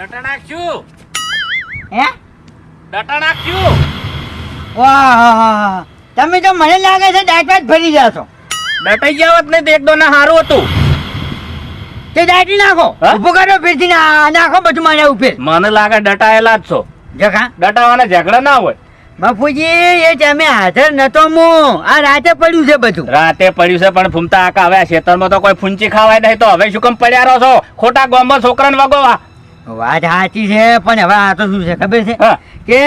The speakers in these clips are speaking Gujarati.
ડટા નાખ્યું હે ડટા નાખ્યું. વાહ તમે તો મને લાગે છે દાંત ફરી જાશો. ડટાઈ ગયા હોત નહીં તો એક દોના હારું હતું. તે દાંતી નાખો હા? ઉભો કરો ફેરથી નાખો બધું મારા ઉપર. મને લાગે ડટાયેલા જ છો. જખા ડટાવાના ઝઘડા ના હોય. બાપુજી એ તમે હાજર નતો હું આ રાતે પડ્યું છે બધું. રાતે પડ્યું છે પણ ફૂમતા આકા હવે આ ખેતરમાં તો કોઈ ફૂંચી ખાવાય નહીં તો હવે શું કેમ પડ્યા રહો છો ખોટા ગામમાં છોકરાને વગોવા. વાત સાચી છે પણ હવે આ તો શું છે ખબર છે હા. કે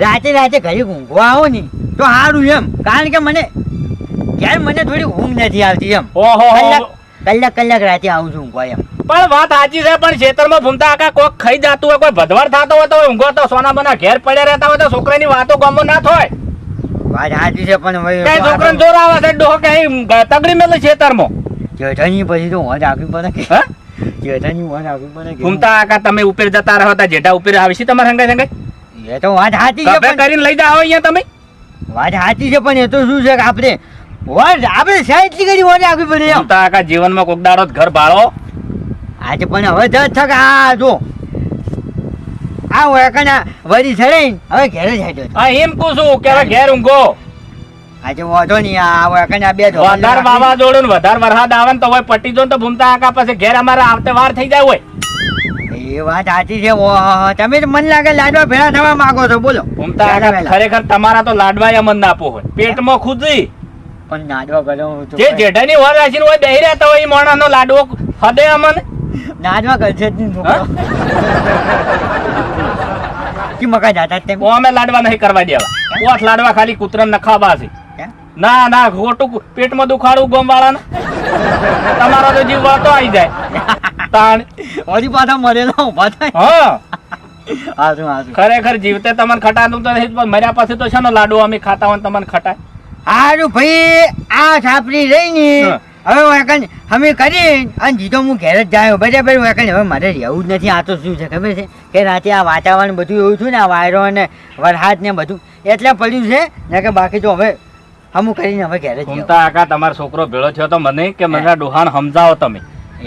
રાતે ઘરે ઊંઘવા આવો ને તો સારું એમ કારણ કે મને ક્યારે મને થોડી ઊંઘ નથી આવતી એમ. ઓહો કલાક રાતે આવું છું ઊંઘવા એમ. પણ વાત સાચી છે પણ ખેતરમાં ફૂમતા આકા કોક ખાઈ જતું હોય કોઈ ભદવાર થતો હોય તો ઊંઘો તો સોના બના ઘેર પડ્યા રહેતા હોય તો છોકરાની વાતો ગામમાં ના થાય. વાત સાચી છે પણ હવે કઈ છોકરાને જોર આવે છે ડોહો કઈ તગડી મેલે ખેતરમાં. જેઠાની પછી તો હોજ આપવી પડે કે હા જેઠાની હોજ આપવી પડે કે ફૂમતા આકા તમે ઉપર જતા રહો તા જેઠા ઉપર આવશે તમારે સંગે સંગે એ તો વાત સાચી છે કભે પણ કરીને લઈ જાઓ અહીંયા તમે. વાત સાચી છે પણ એ તો શું છે કે આપણે સાઈડથી કરી હોજ આપવી પડે એમ. ફૂમતા આકા જીવનમાં કોક દાડો ઘર ભાળો. આજે પણ હવે જ છે કે આ જો આ વળકના વળી ચડાઈને હવે ઘેરે જ હેડ્યો. હા એમ કહું છું કે હવે ઘેર ઊંઘો. આજે વાંધો નહીં આ વળકના બે વધારે વાવાઝોડું ને વધારે વરસાદ આવે ને તો હોય પટી જો ને તો ભૂમતા આકા પાસે ઘેર અમારે આવતે વાર થઈ જાય હોય. એ વાત સાચી છે તમે તો મને લાગે લાડવા ભેળા થવા માંગો છો બોલો. ભૂમતા આકા ખરેખર તમારા તો લાડવા અમન ના આપો હોય પેટમાં ખુદી પણ નાડવા ગયો જે જેઠાની વર રાખીને હોય બેહી રહેતા હોય એ માણસનો લાડવો હદે અમન નાડવા કરશે જ નહીં કે મકા જાતા તેમ અમે લાડવા નહીં કરવા દેવા. પોસ લાડવા ખાલી કૂતરાને નખાવા છે. ના ના ખોટું પેટમાં દુખાડું ગોમ વાળાને તમારો તો જીવ વાતો આવી જાય. તાણ હજી પાછા મરેલા ઉભા થાય. હા હાજુ ખરેખર જીવતે તમને ખટાતું તો નહીં પણ મર્યા પછી તો છે ને લાડુ અમે ખાતા હોય ને તમને ખટાય. હારું ભાઈ આ છાપરી રહી ને હવે વાકન અમે કરી અને જીતો હું ઘેર જ જાય બરાબર વાકન હવે મારે રહેવું જ નથી. આ તો શું છે ખબર છે કે રાતે આ વાતાવરણ બધું એવું થયું ને આ વાયરો ને વરસાદ ને બધું એટલે પડ્યું છે ને કે બાકી તો હવે અમુક કરીને હવે ઘેર જ ઘૂમતા આકા તમારો છોકરો ભેળો થયો તો મને કે મને ડોહાન સમજાવો તમે.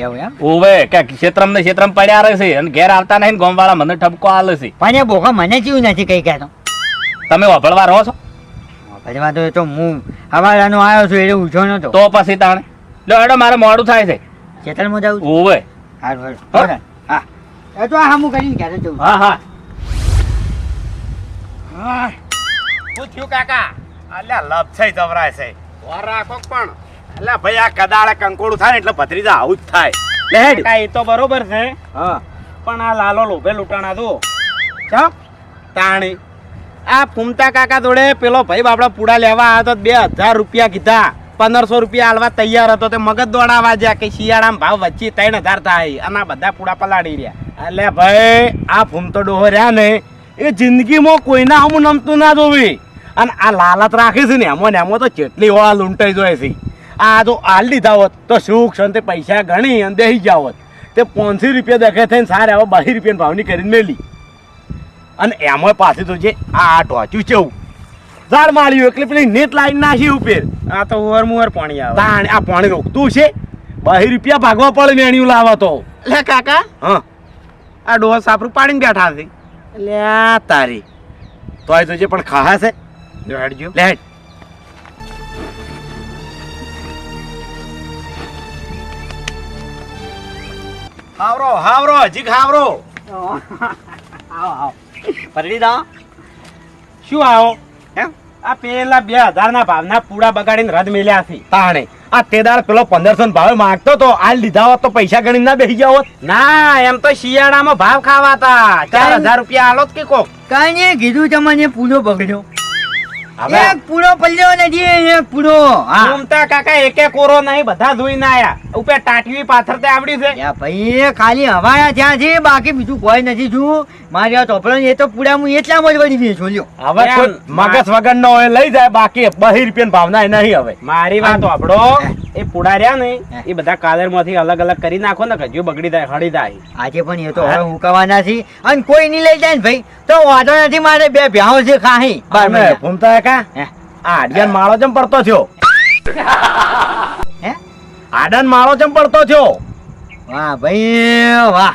એવું એમ ઓવે કે ક્ષેત્રમ ને ક્ષેત્રમ પડ્યા રહે છે અને ઘેર આવતા નહીં ગામ વાળા મને ઠપકો આલે છે. પણ એ બોખા મને જેવું નથી કઈ કહેતો. તમે વભળવા રહો છો ભજવા તો હું હવારાનો આવ્યો છું એટલે ઉઠ્યો નતો તો પછી તાણે લો એડો મારે મોડું થાય છે. ખેતરમાં જાઉં છું. ઓવે હા હા એ તો આ હમું કરીને ઘેર જ જવું. હા હા શું થયું કાકા? અલ્યા લપ છે જવરાય છે વાર રાખો પણ અલ્યા ભાઈ આ કદાળે કંકોડું થાય ને એટલે ભત્રીજા આવું જ થાય. લે હેડ. કાકા એ તો બરોબર છે હા પણ આ લાલો લોભે લૂંટાણા દો ચા તાણી આ ફૂમતા કાકા જોડે પેલો ભાઈ બાપડા પૂડા લેવા આવ્યો તો 2000 રૂપિયા કીધા 1500 રૂપિયા આલવા તૈયાર હતો તે મગજ દોડાવા જ્યા કે શિયાળામાં ભાવ વચ્ચે 3000 થાય અને આ બધા પૂડા પલાડી રહ્યા. અલ્યા ભાઈ આ ફૂમતો ડોહો રહ્યા ને એ જિંદગીમાં કોઈના હમું નમતું ના જોવી અને આ લાલચ રાખે છે ને એમાં તો કેટલી વાળા લૂંટાઈ જાય છે. આ તો આલ દીધા હોત તો સુખ શાંતિ પૈસા ગણી અને દેહી જાવ હોત તે 500 રૂપિયા દેખે થઈને સારે હવે 22 રૂપિયાની ભાવની કરીને મેલી અને એમાં પાછી તો જે આ ઢોચ્યું ચેવું ઝાડ માર્યું એટલે પેલી નેટ લાઈન નાખી ઉપર આ તો ઉવર મુવર પાણી આવે. તાણ આ પાણી રોકતું છે 22 રૂપિયા ભાગવા પડે મેણ્યું લાવો તો. લે કાકા હા આ ડોહા સાપરું પાડીને બેઠા છે. લ્યા તારી તોય તો જે પણ ખાહા છે જો હેડજો લે હેડ. હાવરો હજી હાવરો પરડી દા શું આવો એમ આ પેલા 2000 ના ભાવના પૂડા બગાડીને રદ મેલ્યા છે. તાણે આ તેદાર પેલો 1500 ભાવે માંગતો તો આ લીધા હોત તો પૈસા ગણી ના બેસી જાવ હોત. ના એમ તો શિયાળામાં ભાવ ખાવાતા 4000 રૂપિયા આલો કે કોક. કઈ નહીં કીધું તમને પૂરો બગડ્યો હવે એક પૂરો પલ્લ્યો નથી એક પૂરો હા ઘૂમતા કાકા એકે કોરો નહીં બધા ધોઈને આયા ઉપર ટાટવી પાથરતે આવડી છે. યા ભાઈ ખાલી હવાયા ત્યાં છે બાકી બીજું કોઈ નથી છું મારે આ ચોપડો એ તો પૂરા હું એટલામાં જ વળી વેચો લ્યો. હવે કોઈ મગજ વગર નો હોય લઈ જાય બાકી 22 રૂપિયા ભાવના એ નહીં હવે. મારી વાત સાંભળો એ પૂડા રહ્યા ને એ બધા કાદર માંથી અલગ અલગ કરી નાખો ને કજુ બગડી જાય હળી જાય. આજે પણ એ તો હવે હુકવાના છે અને કોઈ નહીં લઈ જાય ને ભાઈ તો વાંધો નથી મારે બે ભ્યાઓ છે ખાહી અમે ઘૂમતા કા આ આડિયાન માળો જેમ પડતો થયો હે આડન માળો જેમ પડતો થયો. વાહ ભાઈ વાહ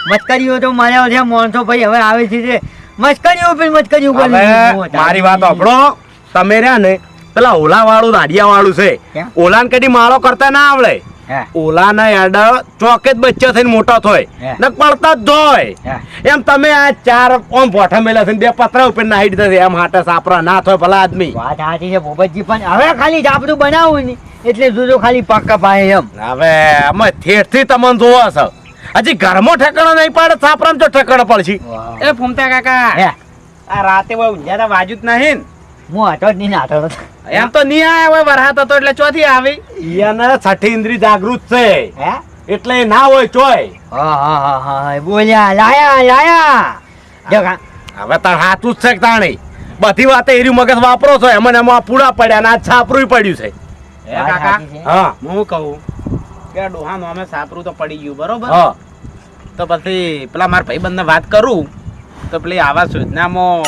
મસ્કરીઓ તો માર્યા છે માણસો ભાઈ હવે આવે છે જે મસ્કરીઓ પર મસ્કરીઓ કરી હવે મારી વાત સાંભળો, તમે રહ્યા ને પેલા ઓલા વાળું દાડિયા વાળું છે, કેમ? ઓલાને કદી માળો કરતા ના આવડે. હા. ઓલા ના યાડ ચોકે જ બચ્ચો થઈને મોટો થોય હે. ને પડતા જ ધોય. હા. એમ તમે આ ચાર ઓમ ભોઠા મેલા છે ને બે પતરા ઉપર નાહી દીધા છે, એમ હાટે સાપરા ના થોય ભલા આદમી. વાત સાચી છે ભૂપતજી, પણ હવે ખાલી જાપડું બનાવું ને એટલે જોજો ખાલી પાક્કા પાય એમ. હવે અમે થેઠથી તમને જોવો છો, હજી ઘરમાં ઠેકાણો નહીં પડે, સાપરામાં જો ઠેકાણો પડશે. એ ફૂમતા કાકા હે આ રાતે બહુ ઊંઝાના વાજુ જ નહીં ને? હું હતો જ નહીં ને હતો જ. એમ તો નહીં આયા હોય, વરસાદ હતો એટલે ચોથી આવી. એને છઠ્ઠી ઇન્દ્રી જાગૃત છે હે એટલે એ ના હોય ચોય. હા બોલ્યા લાયા જો કા હવે તાર હાથું જ છે કે તાણી બધી વાતે એરી મગજ વાપરો છો, એમાં ને એમાં પૂરા પડ્યા ને આ છાપરું પડ્યું છે. હે કાકા હા હું કહું કે ડોહાનું અમે સાપરું તો પડી ગયું બરોબર, હા તો પછી પેલા મારા ભાઈબંધને વાત કરું તો પેલી આવાસ યોજનામાં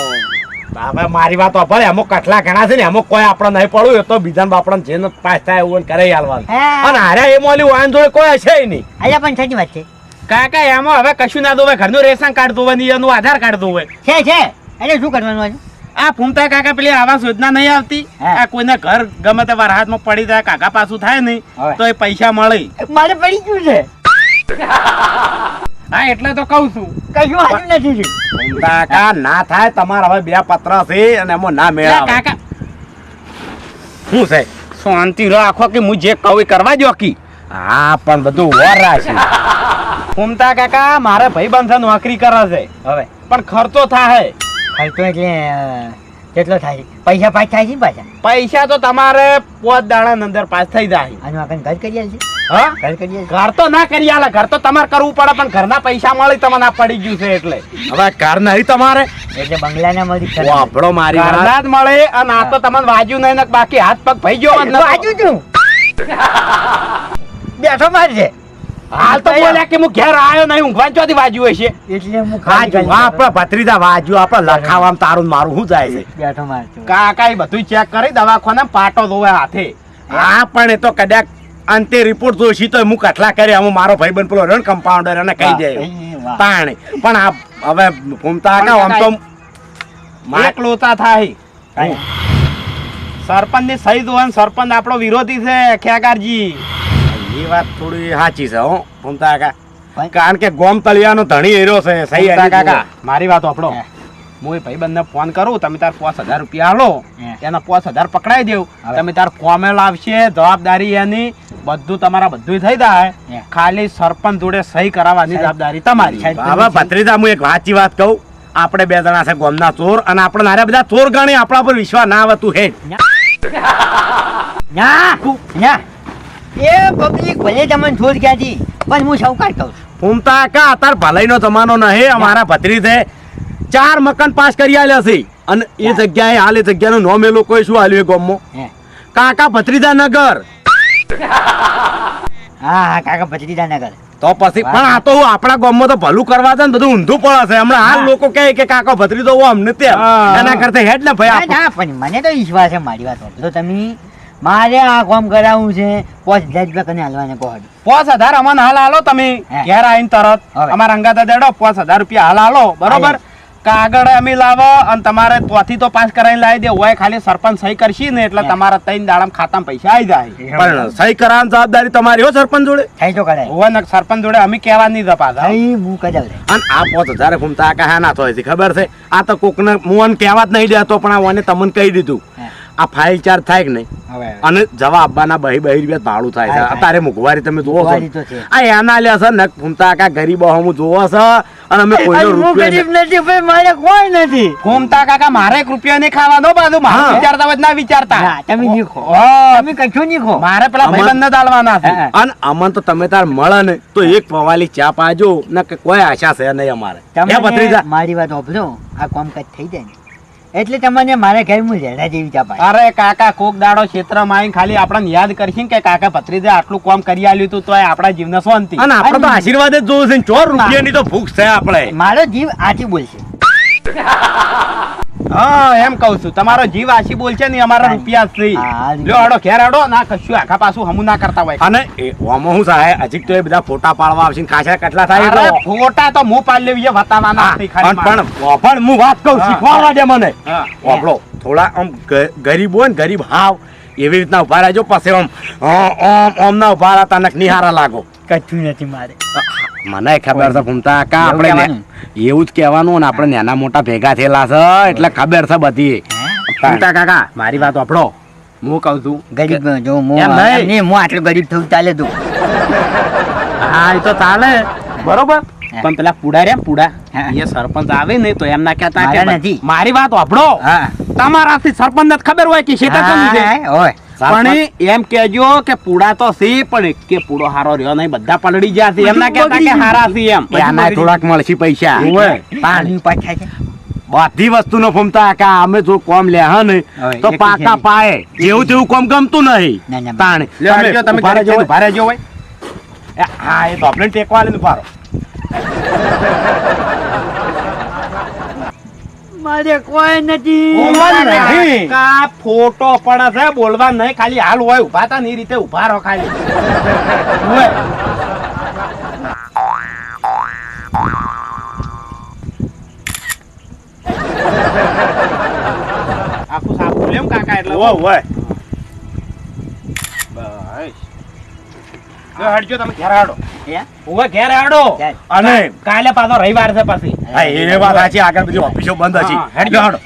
હવે મારી વાત વાપરે, એમાં કટલા ઘણા છે ને, એમાં કોઈ આપણે નહીં પડવું, એ તો બીજા બાપડા જેનો પાસ થાય એવું કરે હાલવાનું. હા. અને હારે એ મોલી વાન જોડે કોઈ હશે નહીં. અલ્યા પણ સાચી વાત છે કાકા એમાં હવે કશું ના દોવે, ઘરનું રેશન કાર્ડ દોવે ને એનું આધાર કાર્ડ દોવે. છે એટલે શું કરવાનું આજે? આ ફૂમતા કાકા પેલી આવાસ યોજના નહીં આવતી, હા. આ કોઈને ઘર ગમે તે વરસાદમાં પડી જાય કાકા પાછું થાય નહીં હવે. તો એ પૈસા મળે. મારે પડી ગયું છે, હા એટલે તો કઉ છું. કશું હાજર નથી થયું. કાકા ના થાય, તમારે હવે બે પત્ર છે અને એમાં ના એટલે મેળાવે. કાકા શું છે? શાંતિ રાખો કે હું જે કહું એ કરવા જો કી. હા પણ બધું વરા છે. ફૂમતા કાકા મારે ભાઈબંધ છે, નોકરી કરે છે હવે પણ ખર્ચો થાય. ખર્ચો એટલે કેટલો થાય છે? પૈસા પાસ થાય છે ને પાછા? પૈસા તો તમારે 5 દાડા અંદર પાસ થઈ જાય. આનું આપણે ઘર કરી આલશે? હા ઘર કરી આલશે? ઘર તો ના કરી આલે, ઘર તો તમારે કરવું પડે પણ ઘરના પૈસા મળી તમને આ પડી ગયું છે એટલે હવે ઘર નહીં તમારે એટલે બંગલાના મળી ખર્ચ. વાપરો મારી વાત. ઘરના જ મળે અને આ તો તમને વાજ્યું નહીં ને બાકી હાથ પગ ભાઈ ગયો જ નતો. વાંચું છું બેઠો માર છે હાલ તો બોલ્યા કે હું ઘેર આવ્યો નહીં, ઊંઘવાનું ચોથી વાજ્યું હશે. એટલે હું વાજુ આપડે ભત્રીજા વાજુ આપડે લખાવામાં તારું ને મારું શું જાય છે? બેઠો માર છું. કાકા એ બધું ચેક કરી દવાખાને પાટો ધોવે હાથે. હા પણ એ તો કદાચ અંતે રિપોર્ટ જોઈશી તો હું કટલા કરે, હું મારો ભાઈબંધ પેલો રહ્યો ને કમ્પાઉન્ડર એને કહી દે વાહ. તાણે. પણ આ હવે ઘૂમતા કાકા આમ તો એક લોચા થાય. સરપંચ ની સહી દો, સરપંચ આપણો વિરોધી છે ખ્યાગારજી. એ વાત થોડી સાચી છે હો ઘૂમતા કાકા, પણ- કારણ કે ગોમ તળિયાનો ધણી એરો છે. સહી ફૂમતા એની કાકા જોડે. મારી વાત સાંભળો, હે. હું એ ભાઈબંધને ફોન કરું, તમે તાર 5000 રૂપિયા હાલો, હે. એના 5000 પકડાઈ દેવું, હવે. તમે તાર કોમે લાવશે, જવાબદારી એની બધું તમારા બધું થઈ જાય, હે. ખાલી સરપંચ જોડે સહી કરાવવાની સાહેબ. જવાબદારી તમારી. સાહેબ. હવે ભત્રીજા હું એક સાચી વાત કહું, આપણે બે જણા છે ગોમના ચોર અને આપણે નારે બધા ચોર ગણી, આપણા પર વિશ્વાસ ના આવતું હે. ના ના એ પબ્લિક ભલે તમને છોડ ક્યાંથી, પણ હું સૌકાર કહું છું. ઘૂમતા કા અત્યારે ભલાઈનો જમાનો નહીં. અમારા ભત્રીજે 4 મકાન પાસ કરી આલ્યા છે અને એ જગ્યાએ હાલ એ જગ્યાનું નામ એ લોકોએ શું આલ્યું એ ગામમાં? હે. કાકા ભત્રીજા નગર. હા કાકા ભત્રીજા નગર. તો પછી પણ આ તો હું આપણા ગામમાં તો ભલું કરવા છે ને બધું ઊંધું પડે છે. હમણાં હાલ હા. લોકો કહે કે કાકા ભત્રીજો હું અમને તેમ. હા. એના કરતા હેડ ને ભાઈ ના આપણે. ના પણ મને તો વિશ્વાસ છે, મારી વાત સાંભળો તમે. મારે આ કામ કરાવવું છે, 5000 રૂપિયા કને હાલવાને કહો. 5000 અમને હાલ હાલો તમે હે. ઘેર આવીને તરત હવે. અમારા અંગાતા દેડો 5000 રૂપિયા હાલ હાલો બરોબર. કાગળ અમે લાવો અને તમારે ત્યાંથી તો પાસ કરાવીને લાવી દે હોય, ખાલી સરપંચ સહી કરશી ને એટલે હે. તમારા 3 દાડામાં ખાતામાં પૈસા આવી જાય. પણ સહી કરવાની જવાબદારી તમારી હો સરપંચ જોડે. થઈ તો કરાય. હોય ને સરપંચ જોડે અમે કહેવા નહીં જપાતા. થઈ હું કરાવ. અને આ 5000 ઘૂમતા કાકા હા ના થાય છે ખબર છે? આ તો કોકને હું કહેવા જ નહીં દેતો, પણ આ મને તમને કહી દીધું. હે. આ ફાઇલ ચાર્જ થાય કે નહીં હવે અને જવા આપવાના 2 રૂપિયા ભાડું થાય છે. થાય, થાય. અત્યારે મોંઘવારી તમે જોવો મોંઘવારી છો. તો છે. આ એના લ્યા છે ને ઘૂમતા કાકા ગરીબો હું જોવો છે અને અમે કોઈનો હું રૂપિયો ગરીબ નથી ભાઈ, મારે કોઈ નથી. ઘૂમતા કાકા મારે 1 રૂપિયો નહીં ખાવાનો, બાજુ મારે હા. વિચારતા હોય તો ના વિચારતા. ના, તમે નહીં ખો. હા. તમે કશું નહીં ખો. મારે પેલા અમાર- ભાઈબંધને દાળવાના છે. હે. અને અમન તો તમે તાર મળે ને તો એક પવાલી ચા પાજો ને કે કોઈ આશા છે નહીં અમારે. હે તમને ભત્રીજા? મારી વાત સાંભળો, આ કામકાજ થઈ જાય ને એટલે તમને મારા ઘેર હું લેડા જેવી ચા પાય. અરે કાકા કોક દાડો ક્ષેત્રમાં આવીને ખાલી આપણને યાદ કરશી કે કાકા ભત્રીજે આટલું કામ કરી આલ્યું હતું તો આપણા જીવને શાંતિ. અને આપણે તો આશીર્વાદ જ જોવું છે ને 4 રૂપિયાની તો ભૂખ છે આપણે. મારો જીવ આથી બોલશે. હા એમ કહું છું તમારો જીવ આશી બોલ છે ને અમારા રૂપિયા જ છે. હા, લ્યો આડો ઘેર આડો ના કશું આખા પાછું હમું ના કરતા હોય. અને ઓમાં હું થાય હજી તો એ બધા ફોટા પાડવા આવશે ને ખાસા કેટલા થાય અરે એટલે. ફોટા તો હું પાડી લેવી બતાવવાના હા, નથી ખાલી પણ મારે. પણ હું વાત કહું હા. શીખવાડવા દે મને હા. વાપરો થોડા આમ ગરીબ હોય ને ગરીબ હાવ એવી રીતના ઉભા રહેજો પછી આમ ઓમ ના ઉભા રહેતા નક નિહારા લાગો. કશું નથી મારે. મને ખબર છે ઘૂમતા કા એવું આપણે કહેવાનું? એવું જ કહેવાનું ને આપણે નાના મોટા ભેગા થયેલા છે એટલે ખબર છે બધી. ઘૂમતા કાકા મારી વાત વાપરો હું કહું છું ગરીબ જો એમ નહીં. હું આટલું ગરીબ થયું ચાલે તું. હા એ તો ચાલે બરોબર હા. પણ પેલા પુડા રહ્યા ને પુડા હા. એ સરપંચ આવે ને તો એમના કહેતા કે મારા નથી. મારી વાત વાપરો હા તમારાથી સરપંચ ને ખબર હોય કે શેતર કેમ છે હા, હોય. પણ એમ કેજો કે પુડા તો સી પણ એક કે પુડો હારો રહ્યો નહીં બધા પલળી ગયા છે એમના કહેતા કે હારા છે એમ આના થોડાક મળશે પૈસા પાણી પાછા છે. બધી વસ્તુનો ફૂમતા કા અમે જો કોમ લે હા ને હવે તો એક પાકા છે. પાયે જેવું તેવું કોમ ગમતું નહીં ના, ના. તાણે લ્યો, હાલજો, તમે ઉભા ઘરે રહેજો જઈને હોય. ઉભા રહેજો હોય. હા એ તો આપણે ટેકવા લઈને ઉભા રહો. મારે કોઈ નથી. બોલવાનું નહીં. કાકા, ફોટો પડે છે બોલવા નહીં ખાલી હાલ હોય ઉભા તા ની રીતે ઉભા રહો ખાલી હોય. આખું સાફ લેમ કાકા એટલે ઓય, ઓય. બસ. લ્યો, હટજો તમે ઘેર હાડો હે? ઓવે ઘેર હાડો ચાલ. અને કાલે પાછો રવિવાર છે પછી હા, એ વાત સાચી આગળ બધી ઓફિસો બંધ હા, હતી હેડજો. હાડો.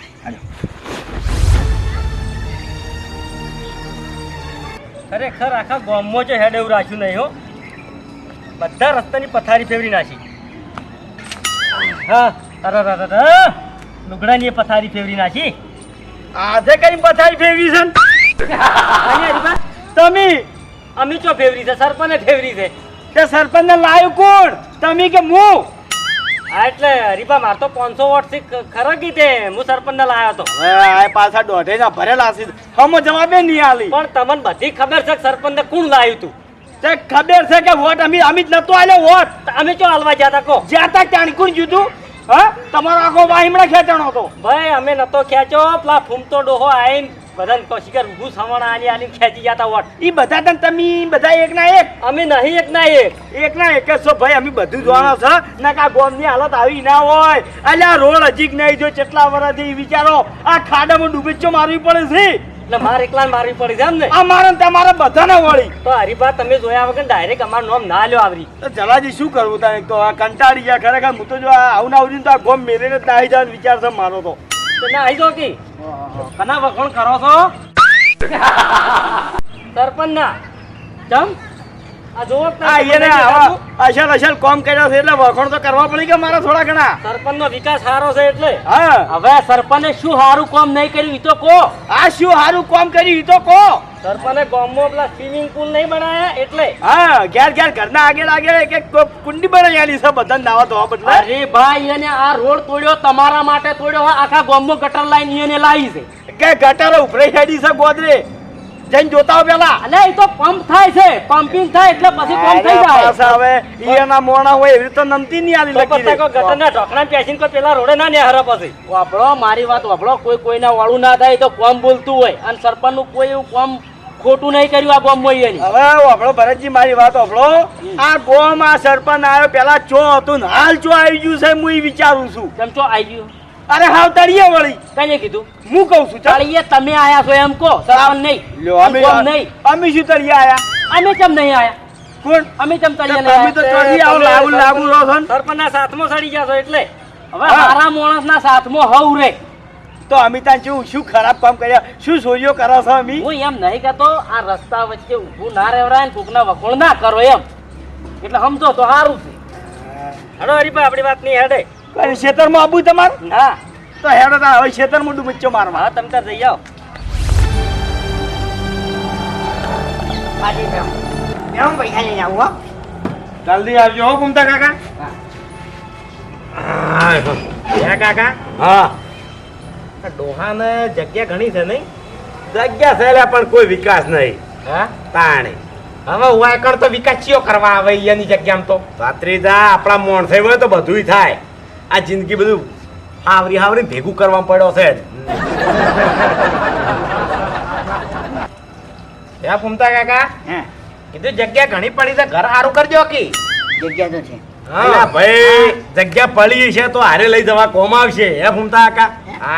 ખરેખર આખા ગામમાં છે હેડ એવું રાખ્યું નહીં હો બધા રસ્તાની પથારી ફેરવી નાખી હા અરે લુગડાની એ પથારી ફેરવી નાખી આજે કઈ પથારી ફેરવી છે અહીંયા હરીબા, તમે અમે ચો ફેરવી છે સરપંચે ફેરવી છે તે સરપંચને લાવ્યું કોણ તમે કે હું હા એટલે હરીબા માર તો 500 વોટ થી ખરા કીધે હું સરપંચને લાવ્યો હતો હવે આ પાછા દોઢે ના ભરેલા છે હમો જવાબે નહીં આલી પણ તમને બધી ખબર છે કે સરપંચને કોણ લાવ્યું તું તે ખબર છે કે વોટ અમે જ નતો આલ્યો વોટ અમે ચો હાલવા ગયા તા કો જ્યાં તા ચાણકુન જુદું હા તમારો આખો વાહીમડા ખેંચાણો હતો ભાઈ અમે નતો ખેંચો પેલા ફૂમતો ડોહો આઈને બધાને કોશિકર ઊભું સવણા આલી આલી ખેંચી જતા વોટ ઈ બધા તને તમે બધા એક ના એક અમે નહીં એક ના એક ના એક જ છો ભાઈ અમે બધું જોવાનો છે ના કા ગોમની હાલત આવી ના હોય અલ્યા રોડ હજીક નહીં જો કેટલા વર્ષથી વિચારો આ ખાડામાં ડૂબેચો મારવી પડે છે એટલે મારે એકલા મારવી પડી છે એમ ને આ મારે ને તમારે બધાને વળી તો હરીબા તમે જોયા વગર ડાયરેક્ટ અમારું નામ ના લ્યો આવરી તો જલાજી શું કરવું તારે તો આ કંટાળી ગયા ખરેખર હું તો જો આવું ના આવું તો આ ગોમ મેલીને જ નાહી જવાનો વિચાર છે મારો તો તો ના આવી જાઓ કે કના વખણ કરો છો સરપંચ ના ચમ આ જોવો કે આ સરપંચ એને ને આવા અસલ અસલ કામ કર્યા છે એટલે વખણ તો કરવા પડી કે મારા થોડા ઘણા સરપંચ નો વિકાસ સારો છે એટલે હા હવે સરપંચે શું સારું કામ નહીં કર્યું ઈ તો કહો આ શું સારું કામ કર્યું ઈ તો કહો સરપંચે ગામમાં પેલા સ્વિમિંગ પુલ નહીં બનાયા એટલે હા ઘેર ઘેર ઘરના આગળ આગળ એક એક કુંડી બનાવી આલી છે બધા નાવા ધોવા બદલે અરે ભાઈ એને આ રોડ તોડ્યો તમારા માટે તોડ્યો હોય આખા ગામમાં ગટર લાઈન એને લાવી છે કે ગટરો ઉભરાઈ હેડી છે ગોદરે જઈને જોતા હો પેલા અલે એ તો પંપ થાય છે પમ્પિંગ થાય એટલે પછી પંપ થઈ જાય પાછા હવે ઈ એના મોણા હોય એવી રીતે નમતી નહીં આલી તો લખી પછી કોઈ ગટરના ઢોકણા પેસીને કોઈ પેલા રોડે ના નેહરા પછી વાપરો મારી વાત વાપરો કોઈ કોઈના વાળું ના થાય તો કોમ બોલતું હોય અને સરપંચનું કોઈ એવું કોમ ખોટું નહીં કર્યું આ ગામ માં એની હવે આપણો ભરતજી મારી વાત આપણો આ ગોમ આ સરપંચ આવ્યો પેલા ચો હતું ને હાલ ચો આવી ગયું છે હું ઈ વિચારું છું કેમ છો આવી ગયું અરે હાવ તળિયે વળી કઈ કીધું હું કહું છું ચાલ ચાલીએ તમે આયા છો એમ કહો સરપંચ નહીં લ્યો અમે કોમ નહીં અમે શું તળિયે આયા અમે કેમ નહીં આયા કોણ અમે કેમ તળિયે નહીં તમે તો ચોથી આવો લાગુ લાગુ રહો છો ને. સરપંચના સાથમાં સડી ગયા છો એટલે હવે હા. મારા માણસના સાથમાં હવ રે તો અમે ત્યાં શું ખરાબ કામ કર્યા શું ચોરીઓ કરો છો અમે હું એમ નહીં કહેતો આ રસ્તા વચ્ચે ઊભું ના રહેવરાય ને કોકના વખોણ ના કરો એમ એટલે સમજો તો સારું છે હેડો હરીભાઈ આપણી વાત નહીં હેડે કઈ ખેતરમાં આબુ તમારે ના તો હેડો તા હવે ખેતરમાં ડૂબચ્ચો મારવા હા તમે તાર જઈ આવો પાછી બેહો. બેહો, પૈસા લઈને આવું હો. જલ્દી આવજો હો ઘૂમતા કાકા હે કાકા હા ડોહાને જગ્યા ઘણી છે નહીં જગ્યા છે લ્યા, પણ કોઈ વિકાસ નહીં હા તાણે હવે વાયકણ તો વિકાસ ચિયો કરવા આવે એની જગ્યામાં તો ભાત્રીજા આપણા મોણસે હોય તો બધુંય થાય આ જિંદગી બધું હાવરી હાવરી ભેગું કરવા પડ્યો છે જ. હે ફૂમતા કાકા હે કીધું જગ્યા ઘણી પડી છે ઘર સારું કરજો કી જગ્યા તો છે અલા ભાઈ જગ્યા પડી છે તો હારે લઈ જવા કોમ આવશે હે ફૂમતા કાકા.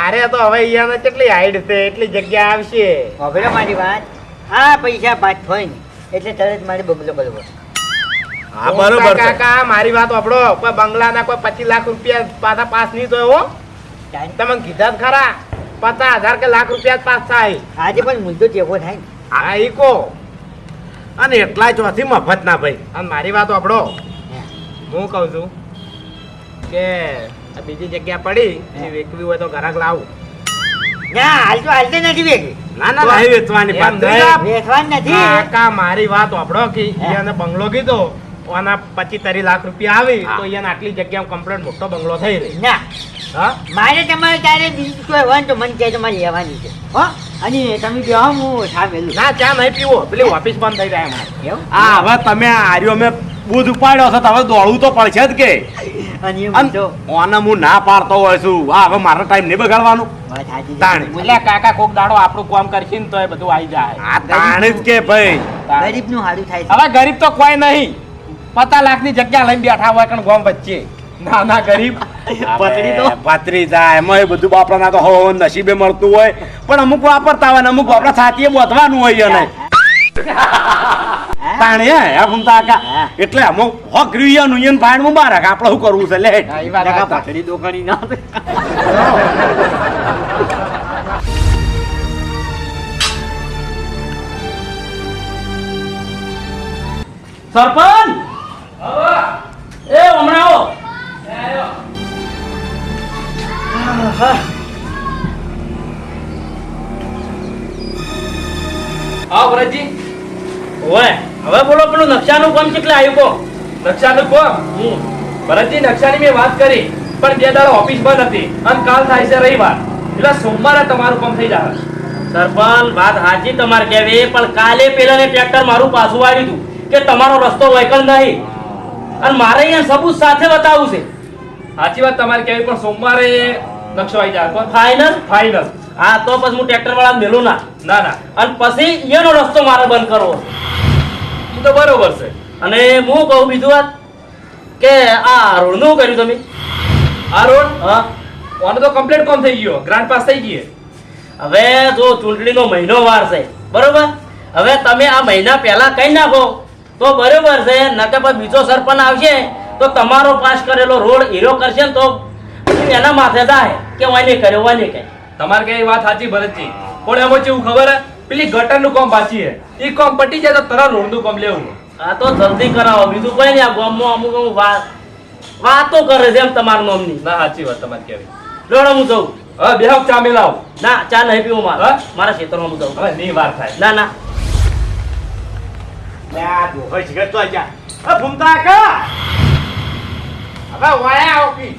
અરે તો હવે અહીંયા કેટલી હાઈડ છે એટલી જગ્યા આવશે. હવે મારી વાત આ પૈસા પાછ હોય ને એટલે તરત મારે બગલો બરોબર હા બરોબર છે. કાકા મારી વાત સાંભળો કોઈ બંગલાના કોઈ 25 લાખ રૂપિયા પાછા પાસ નહીં તો હો તમે કીધા જ ખરા 50,000 કે લાખ રૂપિયા જ પાસ થાય. આજે પણ મુદ્દો ચેવો થાય ને હા ઈ કો અને એટલા ચોથી મફત ના ભાઈ. અને મારી વાત સાંભળો હું કહું છું કે આ બીજી જગ્યા પડી એ વેચવી હોય તો ગ્રાહક લાવું. ના હાલતે નથી વેગી ના ના નહીં વેચવાની વાત એમ નહીં. નહીં. વેચવાનું નથી કાકા મારી વાત સાંભળો કે હે? એને બંગલો કીધો આના 25-30 લાખ રૂપિયા આવી હા. તો એને આટલી જગ્યામાં કમ્પ્લીટ મોટો બંગલો થઈ રહી. ના હા મારે તમારે ત્યારે બીજું કોઈ હોય ને તો મને કહે તમારે લેવાની છે હો અને તમે કહો હું સામેલું ના ચા નહીં પીવો પેલી ઓફિસ બંધ થઈ જાય અમારે. એવું આ હવે તમે આ હાર્યો મેં બૂધ ઉપાડ્યો છે તો હવે દોડવું તો પડશે જ કે. અને એ અને તો ઓને હું ના પાડતો હોય છું આ હવે મારો ટાઈમ નહીં બગાડવાનું. વાત સાચી છે. તાણે. એટલે કાકા કોક દાડો આપણું કામ કરશે ને તો એ બધું આવી જાય. આ તાણે જ કે ભાઈ ગરીબનું સારું થાય છે હવે ગરીબ તો કોઈ નહીં 50 લાખની જગ્યા લઈને બેઠા હોય કણ ગામ વચ્ચે ના ના ગરીબ પતરી તો પતરી જાય એમાં એ બધું બાપરાના તો હો નસીબે મળતું હોય પણ અમુક વાપરતા હોય ને અમુક આપણા સાથીએ બોધવાનું હોય એને હા? તાણે હે ભૂમતા કાકા હા. એટલે અમુક હક રહ્યું નું ભાઈ મુબારક આપણે શું કરવું છે લે હા, ઈ વાત ટકા સાચી. પતરી દોકાની ના આવે. સરપંચ એ હમણાં આવો હા ભરતજી ઓય હવે બોલો પેલું નકશાનું કામ કેટલે આવ્યું કો નકશાનું કોમ ભરતજી નકશાની મેં વાત કરી પણ 2 દાડા ઓફિસ બંધ હતી અને કાલ થાય છે રવિવાર એટલે સોમવારે તમારું કામ થઈ જશે. સરપંચ વાત સાચી તમારે કહેવી પણ કાલે પેલાને ટ્રેક્ટર મારું પાછું આવ્યું હતું કે તમારો રસ્તો વૈકલ નહીં અને મારે અહીંયા સબૂત સાથે બતાવવું છે સાચી વાત તમારી કહેવી પણ સોમવારે નકશો આવી જાય ફાઇનલ ફાઇનલ. હા તો પછી હું ટ્રેક્ટર વાળા મેલું ના ના ના અને પછી એનો રસ્તો મારે બંધ કરવો એ તો બરોબર છે. અને હું કહું બીજું વાત કે આ રોડનું કર્યું તમે આ રોડ હા ઓનો તો કમ્પ્લીટ કામ થઈ ગયો ગ્રાન્ડ પાસ થઈ ગઈ. હવે જો ચૂંટણીનો મહિનો વાર છે બરોબર હવે તમે આ મહિના પહેલા કઈ નાખો તો બરોબર છે નકે પછી બીજો સરપંચ આવશે તો તમારો પાસ કરેલો રોડ હીરો કરશે ને તો પછી એના માથે જાય કે વાને કર્યો વાને કઈ તમારે કઈ વાત સાચી ભરતજી પણ એમાં કેવું ખબર હે પેલી ગટરનું કામ બાકી હે એ કામ પટી જાય તો તરત રોડનું કામ લેવું. આ તો જલ્દી કરાવો બીજું કોઈ નહીં આ ગામમાં અમુક અમુક વાતો કરે છે એમ તમારા નામની ના સાચી વાત તમારી કહેવી. લોડો હું જઉં હવે બેહો ચા મેલાવ. ના ચા નહીં પીવું મારે હા? મારા ખેતરમાં હું જઉં હવે ની વાર થાય. ના ના લે આ દોહો જીગર તો આજા આ ભૂમતા કાકા હવે વાયા ઓફિસ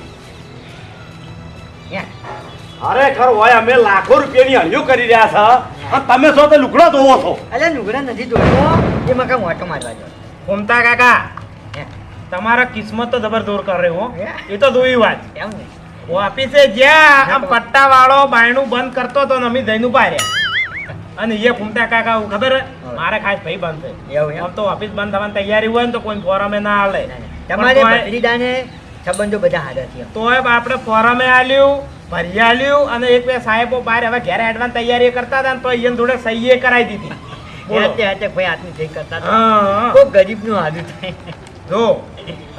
ખરેખર હોય અમે લાખો રૂપિયાની હળિયો કરી રહ્યા છો અને તમે છો તો લુકડો ધોવો છો. અલ્યા નુગડા નથી જોયો એમાં કાંઈ મોટો મારવા જો ફૂમતા કાકા હે? તમારા કિસ્મત તો જબરદોર કર રહ્યો હો. હે? એ તો દોઈ વાત એમ ને ઓફિસે જ્યાં આમ પટ્ટા વાળો બાયણું બંધ કરતો તો ને અમે જઈને ઉભા રહ્યા અને એ ફૂમતા કાકા હું ખબર હે? મારે ખાસ ભાઈ બંધ છે એવું એમ? આમ તો ઓફિસ બંધ થવાની તૈયારી હોય ને તો કોઈ ફોરમે ના હાલે તમારે પણ ભત્રીજાને સંબંધો બધા હારા છે તોય આપણે ફોરમે આલ્યું ભરી આલ્યું અને એક બે સાહેબો બહાર હવે ઘેર હેડવાની તૈયારી કરતા હતા ને તો એને જોડે સહીએ કરાવી દીધી બોલો. હાથે હાથે ભાઈ હાથની સહી કરતા હતા. હા ખૂબ ગરીબનું હારું થાય જો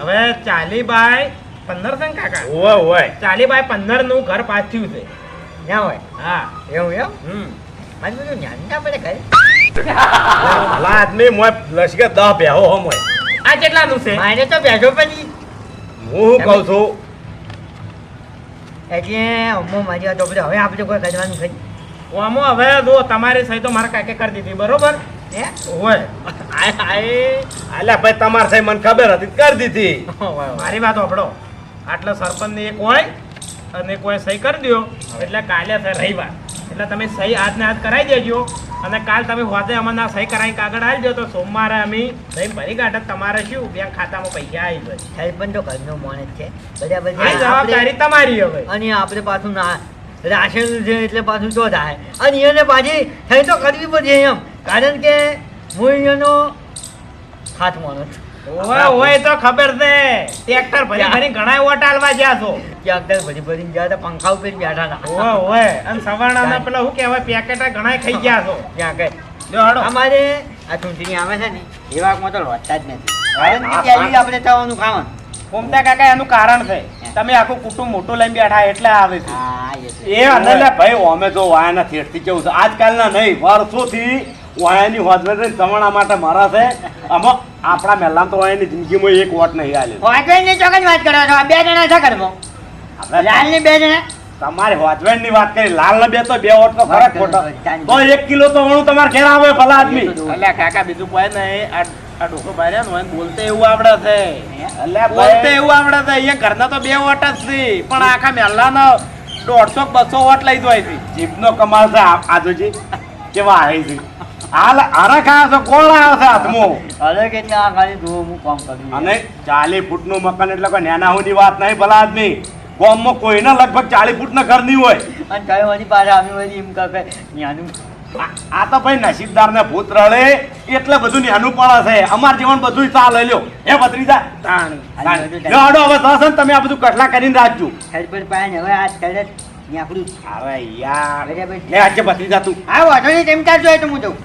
હવે 40 બાય 15 છે ને કાકા ઓય ઓય 40 બાય 15 નું ઘર પાસ થયું છે ના હોય હા એવું એમ હમ મારે બધું જ્ઞાન ના પડે ઘરે ભલા આદમી મોય લશ્કે 10 બેહો હો મોય. આ કેટલાનું છે મારે તો બેઠો પછી હું શું કહું છું એટલે અમ્મો મારી વાત આપણે હવે આપણે કોઈ કરવાનું ખરી ઓમો હવે જો તમારી સહી તો મારા કાકે કરી દીધી બરોબર હે ઓય અલ્યા ભાઈ તમારે સાહેબ મને ખબર હતી કરી દીધી. મારી વાત સાંભળો આટલા સરપંચની એક હોય અને કોઈ સહી કરી દો એટલે કાલે છે રવિવાર એટલે તમે સહી આજને આજ કરાવી દેજો અને કાલ તમે હોદે અમને સહી કરાવી કાગળ આવી દો તો સોમવારે અમે સહી ભરી કાઢે તમારે શું બેંક ખાતામાં પૈસા આવી જાય સરપંચ તો ઘરનો માણસ છે બરાબર છે. આ જવાબદારી તમારી હવે અને આપણે પાછું ના રાશન છે એટલે પાછું તો થાય અને એને પાછી થઈ તો કરવી પડશે એમ કારણ કે હું અહીંયાનો હાથ માણસ ઓય તો ખબર છે ટ્રેક્ટર ભરી ભરી ઘણા વોટ આલવા જ્યાં છો ક્યાંક ત્યારે ભરી ભરીને ગયા હતા પંખા ઉપર બેઠા હતા ઓય અને સવારના પેલા શું કહેવાય પેકેટ ઘણા ખાઈ ગયા છો ત્યાં કઈ જો હડો અમારે આ ચૂંટણી આવે છે ને એ વાકમાં તો લોટતા જ નથી કારણ કે પહેલી આપણે થવાનું ખાવાનું ફૂમતા કાકા એનું કારણ છે તમે આખું કુટુંબ મોટું લઈને બેઠા એટલે આવે છે હા એ છે. એ અને લે ભાઈ અમે તો વાયાના થેટથી કેવું છે આજકાલના નહીં વર્ષોથી વાયાની હોસ્પિટલ જમણા માટે મારા છે આમાં આપણા મહેલામાં તો વાયાની જિંદગીમાં એક વોટ નહીં આલ્યો હોટવેલની ચોક્કસ વાત કરો છો આ બે જણા છે ઘરમાં લાલની બે જણા તમારે હોસ્પિટલ ની વાત કરી લાલ બે તો બે વોટ તો ફરક ખોટો તો 1 કિલો તો વણું તમારે ઘેર આવે ભલા આદમી અલ્યા કાકા બીજું કોઈ નહીં આ ડોકો બાર્યા ને બોલતે એવું આવડે છે અલ્યા બોલતે એવું આવડે છે અહીંયા ઘરના તો બે વોટ જ છે પણ આખા મહેલાનો 150-200 વોટ લઈ જાય છે જીભનો કમાલ છે આજુજી કેવા આવે છે હાલ આરા ખાયા છો કોણ આવ્યો છે હાથમાં અરે કેટલા આ ખાલી જુઓ હું કામ કરું અને 40 ફૂટનું મકાન એટલે કોઈ નાના હુંની વાત નહીં ભલા આદમી ગામમાં કોઈના લગભગ 40 ફૂટના ઘર નહીં હોય અને કઈ વળી પાછા આવી વળી એમ કહે ન્યાનું આ તો ભાઈ નસીબદાર ને ભૂત રડે એટલે બધું ન્યાનું પડે છે અમાર જીવન બધું ચાલે લ્યો હે ભત્રીજા લ્યો આડો હવે થશે ને તમે આ બધું કટલા કરીને રાખજો સરપંચ પાસે હવે આ કરે આપણું અરે યાર બરાબર લે આજે ભત્રીજા તું આવો વાંધો નહીં તેમ ચાલજો તો હું જઉં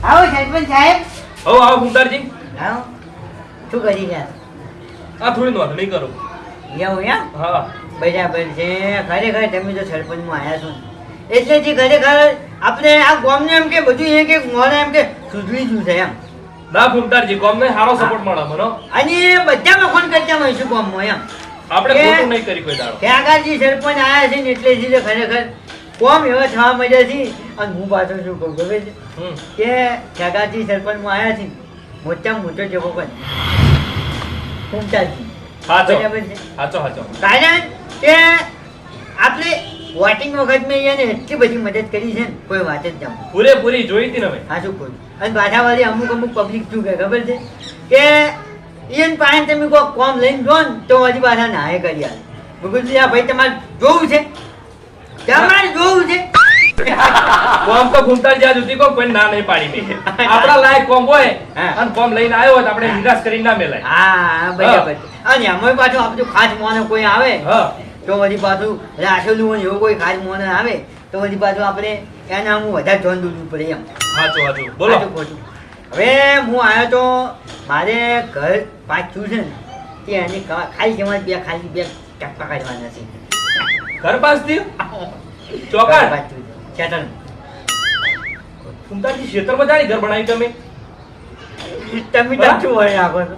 આવો સરપંચ સાહેબ હો આવો ફૂમતાજી આવો શું કરી રહ્યા આ થોડી નોંધણી કરું એવું એમ હા બરાબર છે ખરેખર તમે તો સરપંચમાં આવ્યા છો એટલે જે ખરેખર આપણે આ ગામને એમ કે બધું એ કે મોને એમ કે સુધરી ગયું છે એમ ના ફૂમતાજી કોમને સારો સપોર્ટ મળે મને અને બધામાં ફોન કરતા હોઈશું ગામમાં એમ આપણે કે- ખોટું નહીં કરી કોઈ દાડો કે આગાજી સરપંચ આવ્યા છે ને એટલે જ ખરેખર કોમ એવા થવા મળ્યા છે અને હું પાછો શું કહું ખબર છે હમ કે કાકાજી સરપંચમાં આવ્યા છે મોટામાં મોટો જગો પણ ફૂમતાજી સાચો બરાબર છે સાચો સાચો કારણ કે આપણે વોટિંગ વખત મેં એને એટલી બધી મદદ કરી છે ને કોઈ વાત જ જાઉં પૂરેપૂરી જોઈ હતી ને ભાઈ હા શું ખોટું અને પાછા વાળી અમુક પબ્લિક શું કહે ખબર છે કે ઈયન પાસે તમે કોઈ કોમ લઈને જો ને તો હજી પાછા નાય કરી આવે બગુજી આ ભાઈ તમારે જોવું છે તમારે જોવું છે કોમ તો ફૂમતાજી આજ સુધી કોઈ ના નહીં પાડી મેં આપણા લાયક કોમ હોય હા. અને કોમ લઈને આવ્યો હોય તો આપણે નિરાશ કરી ના મેલાય હા બરાબર છે. અને એમાં પાછું આપણું ખાસ મોને કોઈ આવે હા તો વળી પાછું રાખેલું હોય ને એવું કોઈ ખાસ મોને આવે તો વળી પાછું આપણે એના હું વધારે ધ્યાન દોરવું પડે એમ સાચું સાચું બોલો સાચું ખોટું. હવે હું આવ્યો તો મારે ઘર પાછું છે ને તે એની ખાલી જવા ખાલી બે ટપકા કાઢવાના છે ઘર પાસ થયું ચોકાટ પાછું ચેતન ફૂમતાજી ખેતરમાં જાણી ઘર બનાવી તમે તમે હા? શું હોય નાખો છો?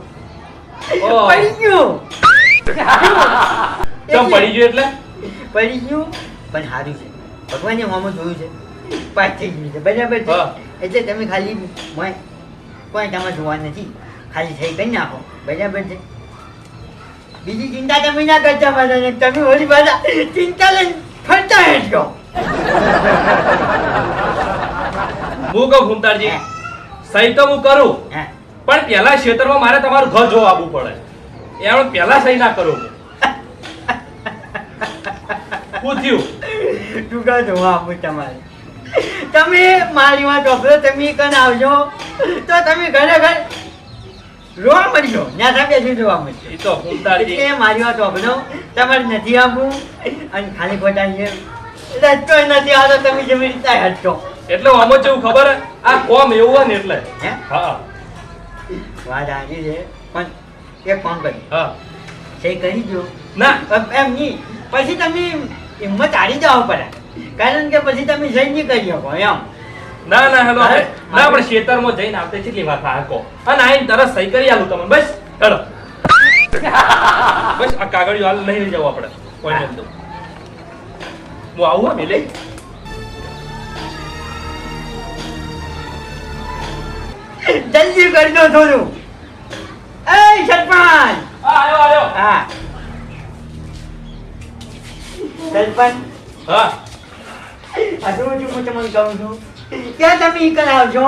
ઓહ. પડી ગયું ચમ પડી ગયું એટલે પડી ગયું પણ સારું છે ભગવાને હોમો જોયું છે પાસ થઈ ગયું છે બરાબર છે હા. એટલે તમે ખાલી મોય કોઈ તમારે જોવા નથી ખાલી થઈ કરી નાખો બરાબર છે બીજી ચિંતા તમે ના કરતા મારા તમે ઓલી પાછા ચિંતા લઈને ફરતા હેઠો હું કહું ફૂમતાજી સહી તો હું કરું હા પણ પહેલા ખેતરમાં મારે તમારું ઘર જોવા આવવું પડે એમ પહેલા સહી ના કરું શું થયું ટૂંકા જોવા આપું તમારે તમે મારી વાત વાપરો તમે કન આવજો તો તમે ઘરે ઘર રોવા મળજો ત્યાં સામે બેસી જોવા મળજો એ તો ફૂમતાજી એટલે મારી વાત વાપરો તમારે નથી આપવું અને ખાલી ખોટા છે રસ્તો નથી આવતો તમે જેવી રીતના હટશો એટલે આમ જ એવું ખબર હે? આ કોમ એવું હોય ને એટલે હે હા વાત સાચી છે પણ એક કામ કરી હા સહી કરી દો ના એમ નહીં પછી તમે હિંમત હારી જવા પડે કારણ કે પછી તમે સહી નહીં કરી શકો એમ ના ના હેલો અરે, ના પણ ખેતરમાં જઈને આવતે કેટલી વાત આ કહો અને આઈને તરત સહી કરી આલું તમને બસ હેલો બસ આ કાગળિયો હાલ નહીં લઈ જવું આપણે કોઈ નહીં દઉં હું આવું હા મિલે જલ્દી કરજો થોડું એ સરપંચ આવ્યો આવ્યો હા સરપંચ હા આ જો હું તમને કહું છું કે તમે ઈ કરાવજો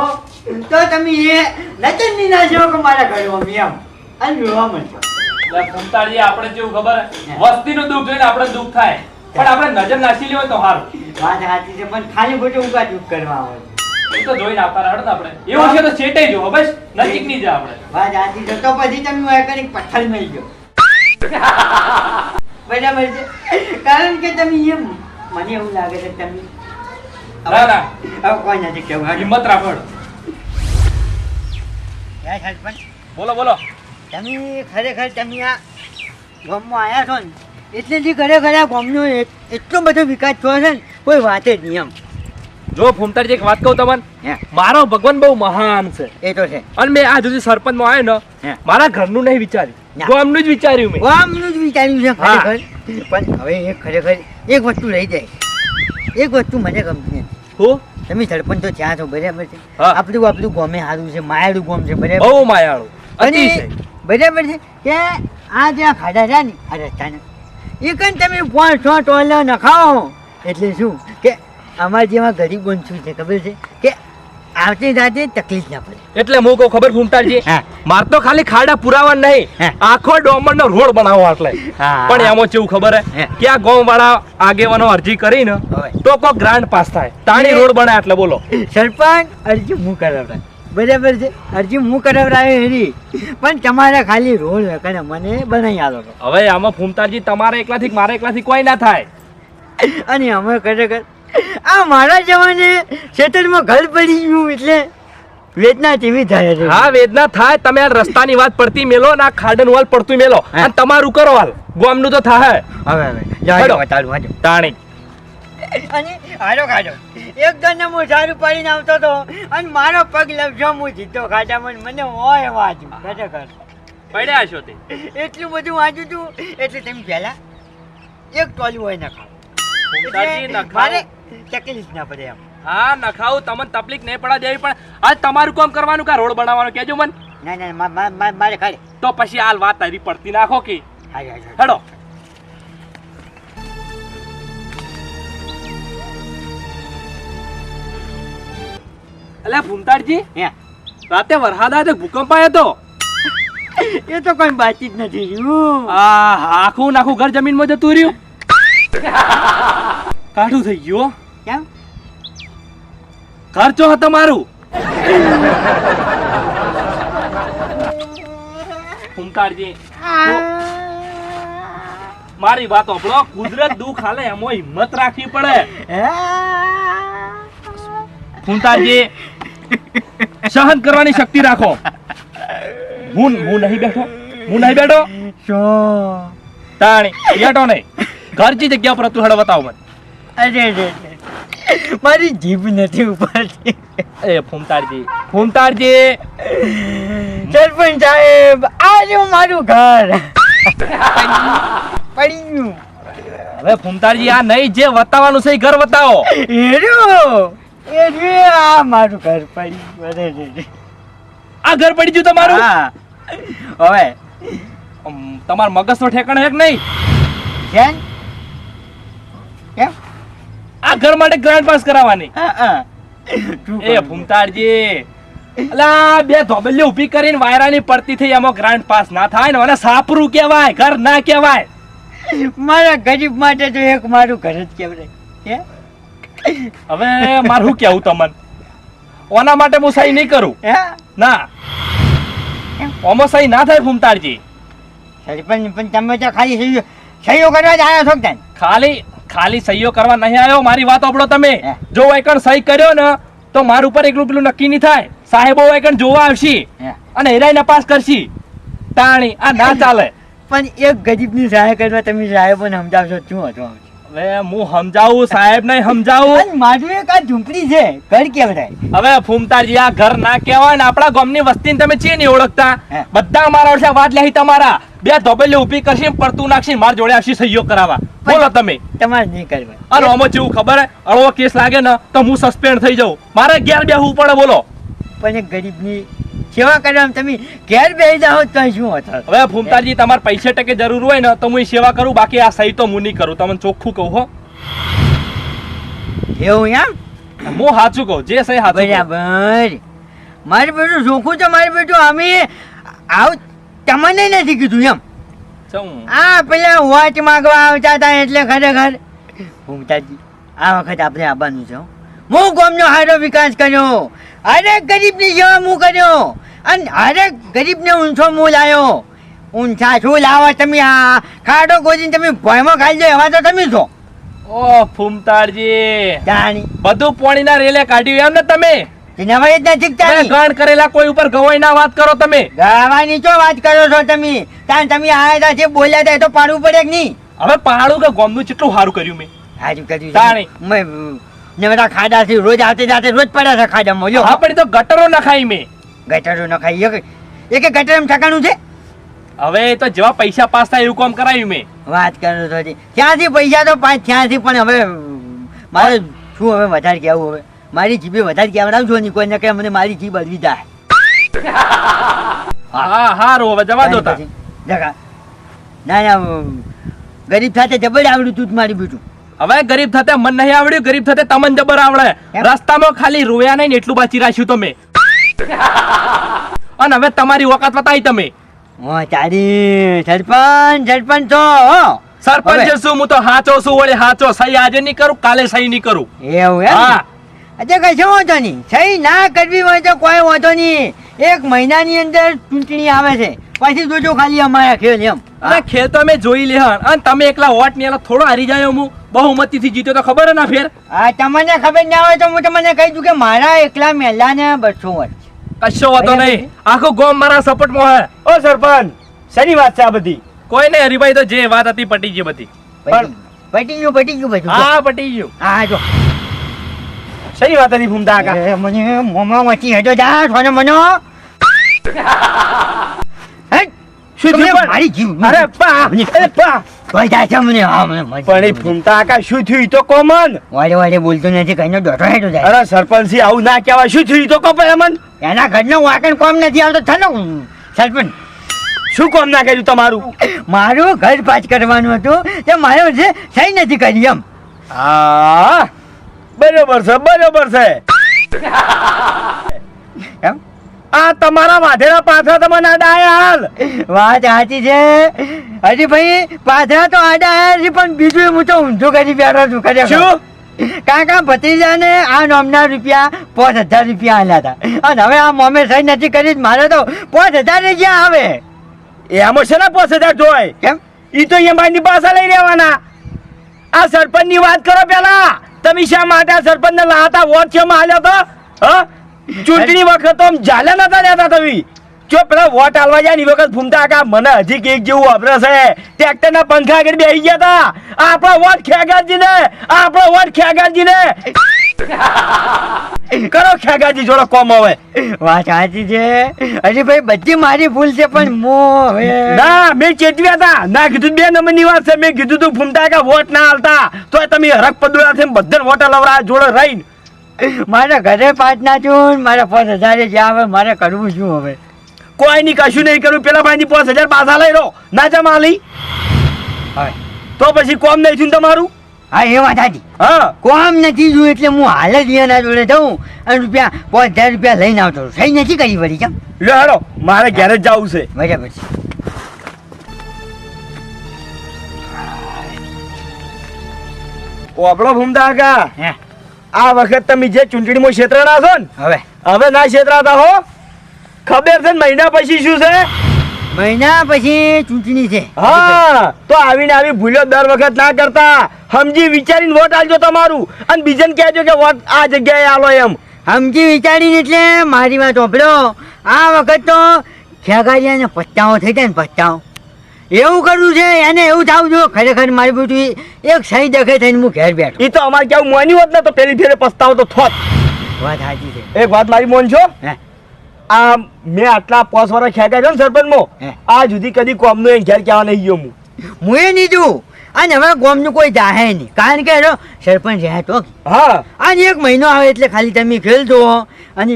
તો તમે એ નચનની ના જો કે મારા ઘરમાં એમ અને જોવા મળશે. એટલે ફૂમતાળજી આપણે જેવું ખબર હે, વસ્તીનું દુઃખ જોઈને આપણે દુઃખ થાય પણ આપણે નજર નાસી લેવાય તો સારું. વાત સાચી છે પણ ખાલી ખોટું ઉભા ચૂપ કરવા આવે. એ તો જોઈને આવતા રહો ને આપણે. એવું છે તો ચેટાઈ જો બસ નજીક નહીં જા આપણે. વાત સાચી છે તો પછી તમે આ કરી પથ્થર મળી ગયો. બરાબર છે કારણ કે તમે એમ મને એવું લાગે છે તમે ના ના હવે કોઈ નથી કેવું હાલો. હિંમત રાખો. હે સરપંચ બોલો બોલો. તમે ખરેખર તમે આ ગામમાં આવ્યા છો ને એટલે જે ખરેખર આ ગામનો એટલો બધો વિકાસ થયો છે ને કોઈ વાત જ નહીં એમ. જો ફૂમતાળજી એક વાત કહું તમને, હે મારો ભગવાન બહુ મહાન છે એ તો છે અને મેં આ સુધી સરપંચમાં આવ્યો ને હે. મારા ઘરનું નહીં વિચાર્યું, ના. ગામનું જ વિચાર્યું મેં. ગામનું જ વિચાર્યું છે હા. ખરેખર પણ હવે એક ખરેખર એક વસ્તુ રહી જાય. એક વસ્તુ મને ગમતી નથી. હું તમે સરપંચ તો ત્યાં છો બરાબર છે હા. આપણું ગોમે સારું છે માયાળું ગોમ છે બરાબર બહુ માયાળું અતિશય. અને બરાબર છે કે આ જ્યાં ખાડા છે ને આ રસ્તાના એ કઈ તમે 5-6 ટોલો નખાવો એટલે શું કે અમારા જેવા ગરીબ શું છે ખબર છે કે આવતી જાતે તકલીફ ના પડે. એટલે હું કહું ખબર ફૂમતાળજી, હા. માર તો ખાલી ખાડા પુરાવા નહીં, હા. આખો ડોમરનો રોડ બનાવવો એટલે. હા. પણ એમાં કેવું ખબર હે હે. કે આ ગામ વાળા આગેવાનો અરજી કરીને હવે. તો કોઈ ગ્રાન્ટ પાસ થાય તાણી રોડ બને એટલે બોલો. સરપંચ અરજી હું કરાવડાય બરાબર છે અરજી હું કરાવડાવે એની પણ તમારે ખાલી રોડ વેકણે મને બનાવી આલો તો. હવે આમાં ફૂમતાળજી તમારે એકલાથી કે મારા એકલાથી કોઈ ના થાય. અને અમે ખરેખર આ મારા જવાને ખેતરમાં ઘર પડી ગયું એટલે વેદના કેવી થાય છે. હા વેદના થાય. તમે આ રસ્તાની વાત પડતી મેલો ને આ ખાડન વાલ પડતું મેલો હા. અને તમારું કરો હાલ ગામનું તો થાય હવે જાઓ હેડો. બતાડું હાજો. તાણી. અને હાલો ખાજો એક દને હું સારું પાડીને આવતો હતો અને મારો પગ લપસો હું જીતો ખાધામાં મને હોય વાંચ્યું ખરેખર પડ્યા છો તે. એટલું બધું વાંચ્યું હતું એટલે તમે પહેલા એક ટોલું હોય ના ખાવ ફૂમતાળજી એટલે નખાવો. મારે તકલીફ ના પડે એમ. હા નખાવું તમને તકલીફ નહીં પડવા દેવી પણ આજ તમારું કામ કરવાનું કા રોડ બનાવવાનું કેજો મન ના ના મારે ખાડે તો પછી હાલ વાત તારી પડતી નાખો કે હાજો હાજો હેડો. અલ્યા ફૂમતાળજી, હે રાતે વરસાદ આવ્યો તો ભૂકંપ આવ્યો તો એ તો કોઈ બાતચીત નથી રહ્યું. આખું નાખું ઘર જમીનમાં જતું રહ્યું. કાઢું થઈ ગયું હો. કેમ ઘર ચો તમારું. ફૂમતાળજી મારી વાત સાંભળો, કુદરત દુઃખ હાલે એમાં હિંમત રાખવી પડે. ફૂમતાળજી સહન કરવાની શક્તિ રાખો. હું નહીં બેઠો, હું નહીં બેઠો શું તાણી બેઠો નહીં. ઘરજી જગ્યા પર તું હેડો બતાવો મને. અરે રે મારી જીભ નથી ઉપાડતી. એ ફૂમતાળજી સરપંચ સાહેબ આ જો મારું ઘર પડી ગયું. હવે ફૂમતાળજી આ નહીં જે બતાવવાનું છે એ ઘર બતાવો. આ મારું ઘર પડી ગયું. અરે રે આ ઘર પડી ગયું તમારું. હા હવે તમારા મગજ તો ઠેકાણે હે કે નહીં? કેમ કેમ આ ઘર માટે ગ્રાન્ટ પાસ કરાવવાની. તું એ ફૂમતાળજી અલા બે ધોબલીઓ ઊભી કરીને વાયરાની પડતી થઈ એમાં ગ્રાન્ટ પાસ ના થાય ને અને સાપરું કહેવાય, ઘર ના કહેવાય. મારા ગરીબ માટે તો એક મારું ઘર જ કેવડે હે હવે મારે શું કેવું તમને? ઓના માટે હું સહી નહીં કરું. હે ના ઓમાં સહી ના થાય ફૂમતાળજી. સરપંચ પણ તમે તો ખાલી સહીઓ કરવા જ આવ્યા છો કે ખાલી સહીઓ કરવા નહીં આવ્યો. મારી વાત સાંભળો તમે. હે. જો વાયકણ સહી કર્યો ને તો મારું ઉપર એકલું પેલું નક્કી નહીં થાય. સાહેબો વાયકણ જોવા આવશે હે. અને હેરાઈ નપાસ કરશી. તાણી આ ના ચાલે. પણ એક ગરીબની સહાય કરવા તમે સાહેબોને સમજાવશો શું હતો? હવે હું સમજાવું સાહેબ ને સમજાવું. અને મારું એક આ ઝૂંપડી છે ઘર કેવડાય. હવે ફૂમતાળજી આ ઘર ના કહેવાય ને આપણા ગામની વસ્તીને તમે ચી નહીં ઓળખતા. હે. બધા અમારા ઓળખ્યા વાત લેહી તમારા. બે ધોબેલી ઊભી કરશે પડતું નાખશે માર જોડે આવશે સહીઓ કરાવવા. બોલો તમે. તમારે નહીં કરવા. અને આમાં જેવું ખબર હે અળવો કેસ લાગે ને તો હું સસ્પેન્ડ થઈ જાઉં. મારે ઘેર બેહવું પડે. બોલો પણ એક ગરીબની સેવા કરવામાં તમે ઘેર બેસી જાઓ તો શું હતો? હવે ફૂમતાળજી તમારે પૈસે ટકે જરૂર હોય ને તો હું ઈ સેવા કરું, બાકી આ સહી તો હું નહીં કરું. તમને ચોખ્ખું કહું હો. એવું એમ? હું સાચું કહું જે સહી સાચું કહું. બરાબર. મારું બેટું ચોખ્ખું તો મારું બેટું અમે આવું તમને નથી કીધું એમ. ચમ. આ પેલા વોચ માંગવા આવતા હતા એટલે ખરેખર ભૂમતાજી આ વખત આપણે આવવાનું છે હો. હું ગામનો સારો વિકાસ કર્યો, હરેક ગરીબની સેવા હું કર્યો અને હરેક ગરીબને ઊંચો હું લાવ્યો. ઊંચા શું લાવો તમે? આ ખાડો ગોજીને તમે ભોયમાં ખાઈ જાય એવા તો તમે છો. ઓ ફૂમતાળજી, જાણી બધું પોણીના રેલે કાઢ્યું એમ ને તમે? નવાઈ જ નથી તમે તારી. ગણ કરેલા કોઈ ઉપર ગવાઈ ના વાત કરો તમે. ગાવાની ચો વાત કરો છો તમે? તાન તમે આયા હતા જે બોલ્યા હતા એ તો પાડવું પડે કે નહીં? હવે પહાડું કે ગોમનું કેટલું સારું કર્યું મેં. હાજુ કર્યું તાણી. છે. મેં નવરા ખાડા છે રોજ આવતે જાતે રોજ પડ્યા છે ખાડામાં. લ્યો આપણે તો ગટરો નખાઈ મેં. ગટરો ન ખાઈ એક ગટર એમ ઠકાણું છે? હવે તો જેવા પૈસા પાસ થાય એવું કામ કરાયું મેં. વાત કરો છો હજી. ત્યાંથી પૈસા તો પાંચ ત્યાંથી પણ હવે મારે શું હવે વધારે કહેવું? હવે મારી જીભે વધારે કહેવડાવજો નહીં કોઈ ને કે મને મારી જીભ અડવી જાય. હા હારું હવે જવા દો તાર. પછી જગા. ના ના ગરીબ સાથે જબડ આવડ્યું તું જ મારી બેટું. હવે ગરીબ થતે મન નહીં આવડ્યું, ગરીબ થતે તમને જબર આવડે. એમ? રસ્તામાં ખાલી રોયા નહીં ને એટલું બાચી રાખ્યું તમે. અને હવે તમારી વખત બતાવી તમે. ઓ તારી સરપંચ છો હો. સરપંચ હવે. છું હું તો હાચો છું, વળી હાચો. સહી આજે નહીં કરું, કાલે સહી નહીં કરું. એવું એમ? હા. અચ્છા કશો વાંધો નહીં. સહી ના કરવી હોય તો કોઈ વાંધો નહીં. એક મહિનાની અંદર ચૂંટણી આવે છે પછી જોજો ખાલી અમારા ખેલ એમ. અરે ખેલ તો અમે જોઈ લે અને તમે એકલા વોટ ની થોડો હારી જાય હું બહુમતી થી જીત્યો તો ખબર હે ના ફેર. આ તમને ખબર ના હોય તો હું તમને કહી દઉં કે મારા એકલા મેલાને 200 વર્ષ. કશો વાતો નહીં, આખું ગોમ મારા સપોર્ટ માં હે. ઓ સરપંચ, શેની વાત છે આ બધી? કોઈ નહીં હરીભાઈ, તો જે વાત હતી પટી ગઈ બધી. પટી ગયું બધું. હા પટી ગયું. હા જો શેની વાત હતી ફૂમતા કાકા? અરે મને મોમાં મચી હેડો જા સોનો મનો. હેટ, શું તમે થયું પણ? મારી જીવ અરે પા, અરે પા. કોઈ જાય છે મને. હા મને મચી. પણ એ ફૂમતા કાકા શું થયું? ઈ તો કોમન. વારે બોલતો નથી કઈનો ડોટો હેડો જાય. અરે સરપંચ આવું ના કહેવાય. શું થયું? ઈ તો કહો પેલા મન. એના ઘરનો વાકણ કોમ નથી આવતો થનો સરપંચ. શું કામ ના કર્યું તમારું? મારું ઘર પાછ કરવાનું હતું તે મારે છે સહી નથી કરી એમ. હા બરોબર છે. એમ આ તમારા વાઢેલા પાછા તમને આડાયા હાલ. વાત સાચી છે. હજી ભાઈ પાછા તો આડા આવ્યા છે પણ બીજું હું તો ઊંધું કરી બેઠો છું ખરેખર. શું? કાકા ભત્રીજાને આ નોમના રૂપિયા 5000 રૂપિયા આલ્યા હતા અને હવે આ મોમે સહી નથી કરી મારે તો 5000 જ્યાં આવે. એમાં છે ને 5000 જોય. કેમ? ઈ તો અહીંયા મારી પાછા લઈ લેવાના. આ સરપંચ ની વાત કરો પેલા. તમે શા માટે આ સરપંચ ને લાતા વોટ છે હાલ્યો તો? હા ચૂંટણી વખત તો આમ ઝાલા નતા લેતા તમે. જો પેલા વોટ આલવા જાય ને એ વખત ફૂમતા કાકા મને હજી કેક જેવું વાપરે છે. ટ્રેક્ટર ના પંખા આગળ બેસી ગયા હતા. આપણો વોટ ખેગાજી ને કરો ખેગાજી જોડો કોમ હવે. વાત સાચી છે. હજી ભાઈ બધી મારી ભૂલ છે પણ હું હવે ના મેં ચેતવ્યા હતા. ના કીધું 2 નંબરની વાત છે. મેં કીધું તું ફૂમતા કાકા વોટ ના આલતા તો તમે હરક પદુડા થઈને બધા વોટ લવરા જોડે રહીને. મારા ઘરે 5 ના છું મારા 5000 જ્યાં આવે મારે કરવું શું હવે? કોઈ ની કશું નહીં કર્યું. પેલા ભાઈ ની 5000 પાછા લઈ લો. ના જમા લઈ હવે તો પછી કોમ નહીં થયું તમારું. હા એ વાત સાચી. હા કોમ નથી જોયું એટલે હું હાલ જ એના જોડે જઉં અને રૂપિયા 5000 રૂપિયા લઈને આવતો રહું. સહી નથી કરી વળી કેમ? લે હેડો મારે ઘરે જ જવું છે. બરાબર છે. ઓપડો ફૂમતા કાકા, હે આ વખત તમે જે ચૂંટણીમાં ક્ષેત્રના છો ને હવે હવે ના ક્ષેત્રાતા હો. ખબર છે ને મહિના પછી શું છે? મહિના પછી ચૂંટણી છે. હા તો આવીને આવી ભૂલ્યો દર વખત ના કરતા. સમજી વિચારીને વોટ આલજો તમારું અને બીજાને કહેજો કે વોટ આ જગ્યાએ આલો એમ. સમજી વિચારીને એટલે મારી વાત સાંભળો. આ વખત તો ખેગારિયાને પસ્તાવો થઈ જાય ને પસ્તાવો એવું કરવું છે એને એવું થવું જો ખરેખર મારી બેટી એક સહી દેખે થઈને હું ઘેર બેઠો. એ તો અમારે કેવું મોની હોત ને તો પેલી ફેરે પસ્તાવો તો થોત. વાત સાચી છે. એક વાત મારી મોન છો. હે આ મેં આટલા 5 વર્ષ ખેગાય ને સરપંચમાં હે. આ સુધી કદી કોમનું એ ઘેર કહેવા નહીં ગયો હું. હું એ નહીં જોઉં અને હવે ગામનું કોઈ જાહે નહીં કારણ કે એનો સરપંચ રહ્યા તો હા આજે 1 મહિનો આવે એટલે ખાલી તમે ખેલજો અને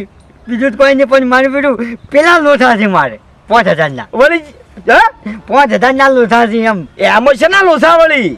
બીજું તો કોઈ નહીં પણ મારું બેટું પેલા લોથા છે મારે 5000 ના વળી હા 5000 ના લોથા છે એમ. એમાં છે ના લોસા વળી.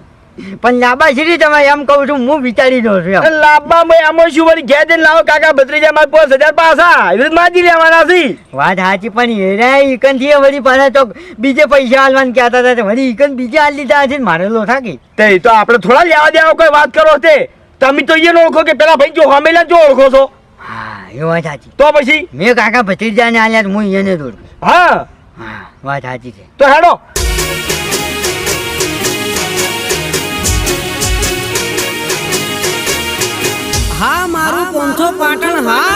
પણ લાંબા છે તમે એમ કહું છું હું વિચારી દઉં છું એમ. લાંબામાં આમાં શું વળી ઘેર જઈને લાવો કાકા ભત્રીજા મારે 5000 પાછા એવી રીતે માજી લેવાના છે. વાત સાચી પણ એરા ઈકન થી વળી પાછા તો બીજે પૈસા હાલવાનું કહેતા હતા વળી ઈકન બીજે હાલ લીધા છે ને મારે લો થાકી. તે તો આપણે થોડા લેવા દેવા કોઈ વાત કરો તે તમે તો એને ઓળખો કે પેલા ભાઈ જો હમેલા જો ઓળખો છો હા એ વાત સાચી. તો પછી મેં કાકા ભત્રીજાને હાલ્યા તો હું એને દોડું. હા હા વાત સાચી છે. તો હેડો હા મારું પોંથો પાટણ હા